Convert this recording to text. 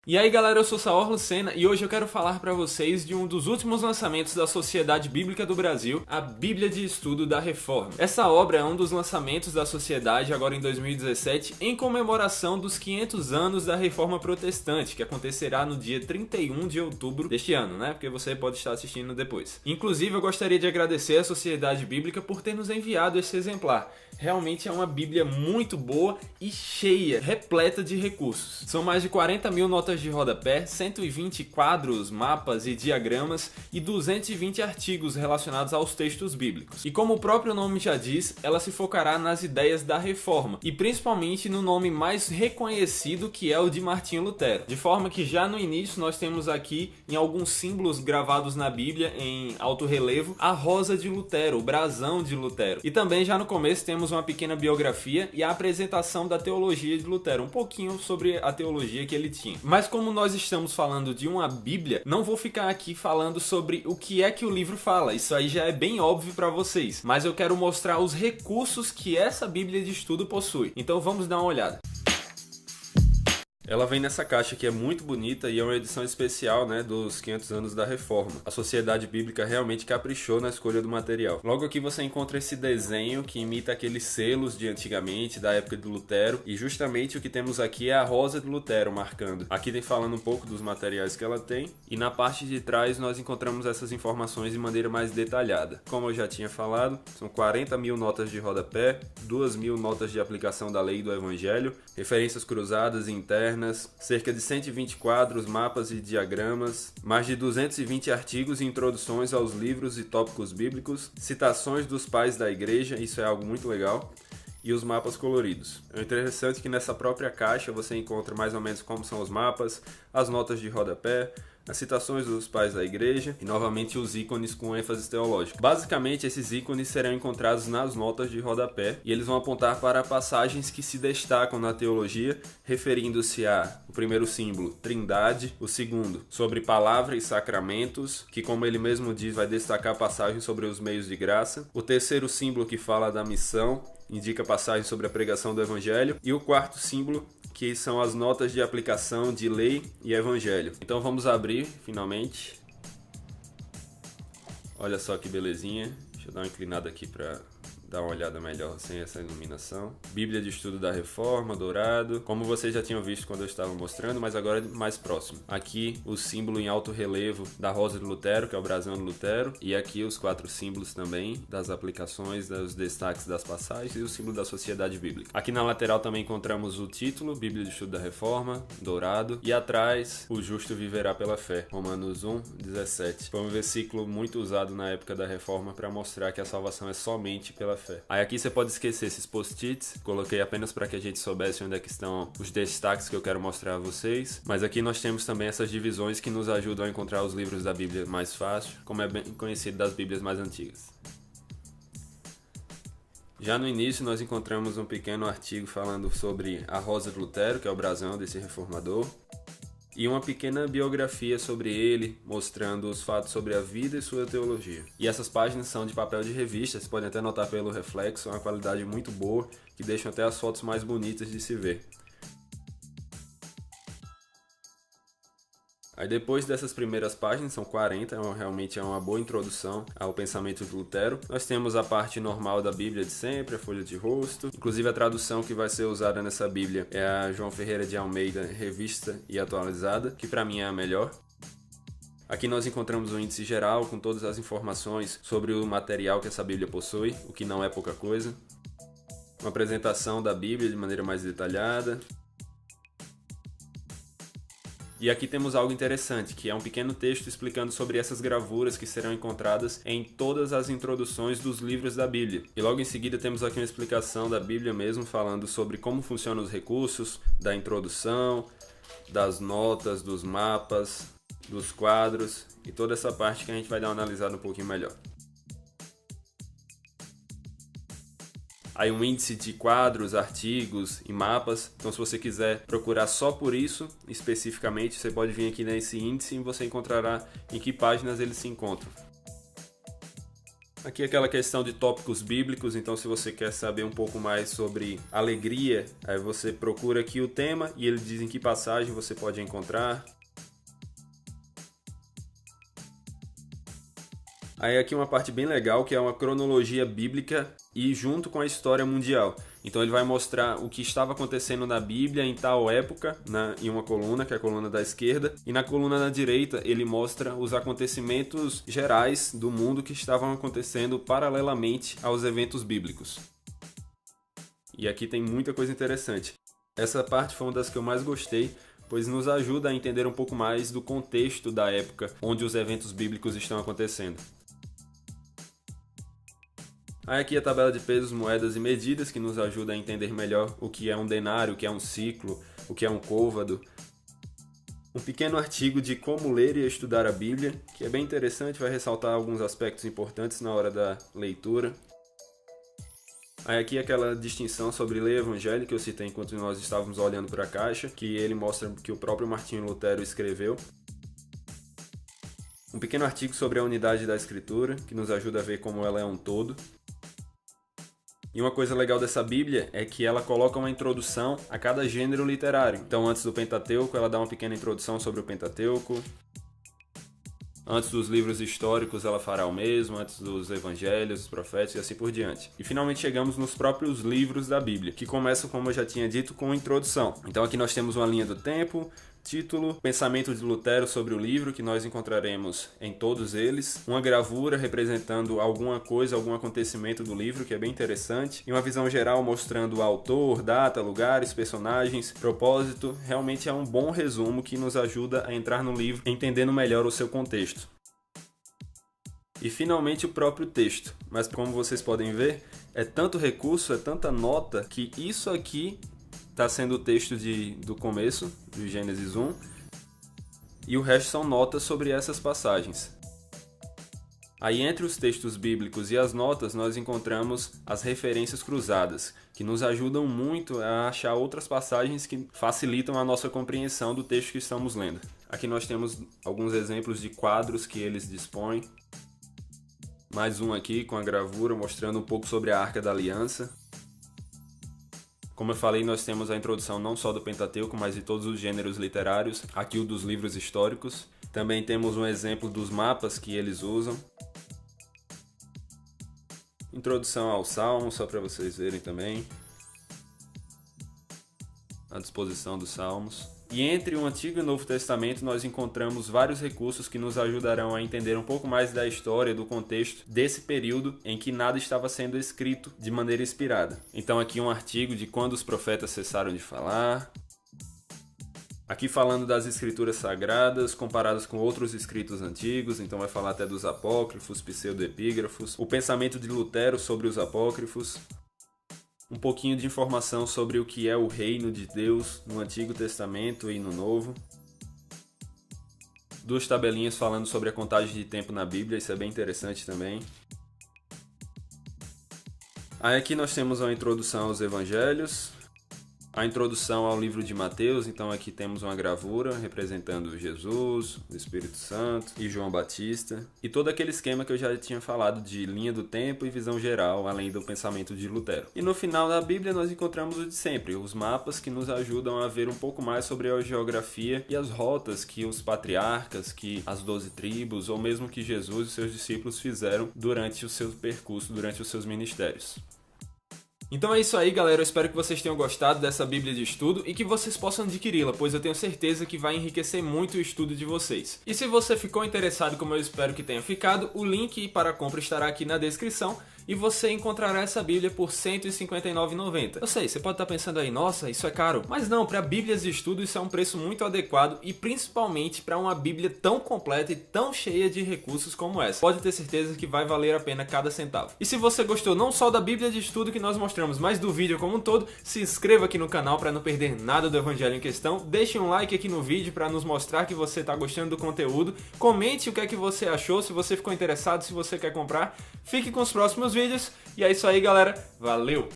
E aí galera, eu sou Saor Lucena e hoje eu quero falar para vocês de um dos últimos lançamentos da Sociedade Bíblica do Brasil, a Bíblia de Estudo da Reforma. Essa obra é um dos lançamentos da Sociedade agora em 2017 em comemoração dos 500 anos da Reforma Protestante, que acontecerá no dia 31 de outubro deste ano, né? Porque você pode estar assistindo depois. Inclusive eu gostaria de agradecer à Sociedade Bíblica por ter nos enviado esse exemplar. Realmente é uma Bíblia muito boa e cheia, repleta de recursos. São mais de 40 mil notas de rodapé, 120 quadros, mapas e diagramas e 220 artigos relacionados aos textos bíblicos. E como o próprio nome já diz, ela se focará nas ideias da Reforma e principalmente no nome mais reconhecido, que é o de Martinho Lutero. De forma que já no início nós temos aqui em alguns símbolos gravados na Bíblia em alto relevo a rosa de Lutero, o brasão de Lutero. E também já no começo temos uma pequena biografia e a apresentação da teologia de Lutero, um pouquinho sobre a teologia que ele tinha. Mas como nós estamos falando de uma Bíblia, não vou ficar aqui falando sobre o que é que o livro fala, isso aí já é bem óbvio para vocês, mas eu quero mostrar os recursos que essa Bíblia de estudo possui. Então vamos dar uma olhada. Ela vem nessa caixa que é muito bonita e é uma edição especial, né, dos 500 anos da Reforma. A Sociedade Bíblica realmente caprichou na escolha do material. Logo aqui você encontra esse desenho que imita aqueles selos de antigamente, da época de Lutero, e justamente o que temos aqui é a rosa de Lutero marcando. Aqui tem falando um pouco dos materiais que ela tem, e na parte de trás nós encontramos essas informações de maneira mais detalhada. Como eu já tinha falado, são 40 mil notas de rodapé, 2 mil notas de aplicação da lei e do evangelho, referências cruzadas e internas, cerca de 120 quadros, mapas e diagramas, mais de 220 artigos e introduções aos livros e tópicos bíblicos, citações dos pais da igreja, isso é algo muito legal, e os mapas coloridos. É interessante que nessa própria caixa você encontra mais ou menos como são os mapas, as notas de rodapé, as citações dos pais da igreja e novamente os ícones com ênfase teológica. Basicamente esses ícones serão encontrados nas notas de rodapé e eles vão apontar para passagens que se destacam na teologia, referindo-se a o primeiro símbolo, Trindade, o segundo, sobre palavra e sacramentos, que como ele mesmo diz vai destacar passagens sobre os meios de graça, o terceiro símbolo que fala da missão, indica passagens sobre a pregação do evangelho, e o quarto símbolo que são as notas de aplicação de lei e evangelho. Então vamos abrir, finalmente. Olha só que belezinha. Deixa eu dar uma inclinada aqui para dar uma olhada melhor sem essa iluminação. Bíblia de Estudo da Reforma, dourado. Como vocês já tinham visto quando eu estava mostrando, mas agora mais próximo. Aqui o símbolo em alto relevo da rosa de Lutero, que é o brasão de Lutero. E aqui os 4 símbolos também das aplicações, dos destaques das passagens e o símbolo da Sociedade Bíblica. Aqui na lateral também encontramos o título, Bíblia de Estudo da Reforma, dourado. E atrás, o justo viverá pela fé, Romanos 1:17. Foi um versículo muito usado na época da Reforma para mostrar que a salvação é somente pela fé. Aí aqui você pode esquecer esses post-its, coloquei apenas para que a gente soubesse onde é que estão os destaques que eu quero mostrar a vocês, mas aqui nós temos também essas divisões que nos ajudam a encontrar os livros da Bíblia mais fácil, como é bem conhecido das Bíblias mais antigas. Já no início nós encontramos um pequeno artigo falando sobre a rosa de Lutero, que é o brasão desse reformador, e uma pequena biografia sobre ele, mostrando os fatos sobre a vida e sua teologia. E essas páginas são de papel de revista, vocês podem até notar pelo reflexo, é uma qualidade muito boa, que deixam até as fotos mais bonitas de se ver. Aí depois dessas primeiras páginas, são 40, realmente é uma boa introdução ao pensamento de Lutero. Nós temos a parte normal da Bíblia de sempre, a folha de rosto. Inclusive a tradução que vai ser usada nessa Bíblia é a João Ferreira de Almeida, revista e atualizada, que para mim é a melhor. Aqui nós encontramos um índice geral com todas as informações sobre o material que essa Bíblia possui, o que não é pouca coisa. Uma apresentação da Bíblia de maneira mais detalhada. E aqui temos algo interessante, que é um pequeno texto explicando sobre essas gravuras que serão encontradas em todas as introduções dos livros da Bíblia. E logo em seguida temos aqui uma explicação da Bíblia mesmo, falando sobre como funcionam os recursos, da introdução, das notas, dos mapas, dos quadros e toda essa parte que a gente vai dar uma analisada um pouquinho melhor. Aí um índice de quadros, artigos e mapas, então se você quiser procurar só por isso, especificamente, você pode vir aqui nesse índice e você encontrará em que páginas eles se encontram. Aqui é aquela questão de tópicos bíblicos, então se você quer saber um pouco mais sobre alegria, aí você procura aqui o tema e ele diz em que passagem você pode encontrar. Aí aqui uma parte bem legal, que é uma cronologia bíblica e junto com a história mundial. Então ele vai mostrar o que estava acontecendo na Bíblia em tal época, em uma coluna, que é a coluna da esquerda, e na coluna da direita ele mostra os acontecimentos gerais do mundo que estavam acontecendo paralelamente aos eventos bíblicos. E aqui tem muita coisa interessante. Essa parte foi uma das que eu mais gostei, pois nos ajuda a entender um pouco mais do contexto da época onde os eventos bíblicos estão acontecendo. Aí aqui a tabela de pesos, moedas e medidas, que nos ajuda a entender melhor o que é um denário, o que é um ciclo, o que é um côvado. Um pequeno artigo de como ler e estudar a Bíblia, que é bem interessante, vai ressaltar alguns aspectos importantes na hora da leitura. Aí aqui aquela distinção sobre ler evangelho que eu citei enquanto nós estávamos olhando para a caixa, que ele mostra que o próprio Martinho Lutero escreveu. Um pequeno artigo sobre a unidade da Escritura, que nos ajuda a ver como ela é um todo. E uma coisa legal dessa Bíblia é que ela coloca uma introdução a cada gênero literário. Então, antes do Pentateuco, ela dá uma pequena introdução sobre o Pentateuco. Antes dos livros históricos, ela fará o mesmo, antes dos evangelhos, dos profetas e assim por diante. E finalmente chegamos nos próprios livros da Bíblia, que começam, como eu já tinha dito, com introdução. Então aqui nós temos uma linha do tempo, título, pensamento de Lutero sobre o livro, que nós encontraremos em todos eles, uma gravura representando alguma coisa, algum acontecimento do livro, que é bem interessante, e uma visão geral mostrando o autor, data, lugares, personagens, propósito. Realmente é um bom resumo que nos ajuda a entrar no livro entendendo melhor o seu contexto. E finalmente o próprio texto, mas como vocês podem ver, é tanto recurso, é tanta nota, que isso aqui está sendo o texto do começo, do Gênesis 1, e o resto são notas sobre essas passagens. Aí entre os textos bíblicos e as notas nós encontramos as referências cruzadas, que nos ajudam muito a achar outras passagens que facilitam a nossa compreensão do texto que estamos lendo. Aqui nós temos alguns exemplos de quadros que eles dispõem. Mais um aqui com a gravura mostrando um pouco sobre a Arca da Aliança. Como eu falei, nós temos a introdução não só do Pentateuco, mas de todos os gêneros literários, aqui o dos livros históricos. Também temos um exemplo dos mapas que eles usam. Introdução ao Salmo, só para vocês verem também. A disposição dos Salmos. E entre o Antigo e o Novo Testamento nós encontramos vários recursos que nos ajudarão a entender um pouco mais da história, do contexto desse período em que nada estava sendo escrito de maneira inspirada. Então aqui um artigo de quando os profetas cessaram de falar. Aqui falando das escrituras sagradas comparadas com outros escritos antigos, então vai falar até dos apócrifos, pseudoepígrafos, o pensamento de Lutero sobre os apócrifos. Um pouquinho de informação sobre o que é o reino de Deus no Antigo Testamento e no Novo. Duas tabelinhas falando sobre a contagem de tempo na Bíblia, isso é bem interessante também. Aí aqui nós temos a introdução aos Evangelhos, a introdução ao livro de Mateus, então aqui temos uma gravura representando Jesus, o Espírito Santo e João Batista. E todo aquele esquema que eu já tinha falado de linha do tempo e visão geral, além do pensamento de Lutero. E no final da Bíblia nós encontramos o de sempre, os mapas que nos ajudam a ver um pouco mais sobre a geografia e as rotas que os patriarcas, que as 12 tribos, ou mesmo que Jesus e seus discípulos fizeram durante o seu percurso, durante os seus ministérios. Então é isso aí, galera, eu espero que vocês tenham gostado dessa Bíblia de estudo e que vocês possam adquiri-la, pois eu tenho certeza que vai enriquecer muito o estudo de vocês. E se você ficou interessado, como eu espero que tenha ficado, o link para a compra estará aqui na descrição e você encontrará essa Bíblia por R$ 159,90. Eu sei, você pode estar pensando aí, nossa, isso é caro. Mas não, para Bíblias de estudo isso é um preço muito adequado e principalmente para uma Bíblia tão completa e tão cheia de recursos como essa. Pode ter certeza que vai valer a pena cada centavo. E se você gostou não só da Bíblia de estudo que nós mostramos, mas do vídeo como um todo, se inscreva aqui no canal para não perder nada do Evangelho em questão. Deixe um like aqui no vídeo para nos mostrar que você está gostando do conteúdo. Comente o que é que você achou, se você ficou interessado, se você quer comprar. Fique com os próximos vídeos. E é isso aí, galera. Valeu!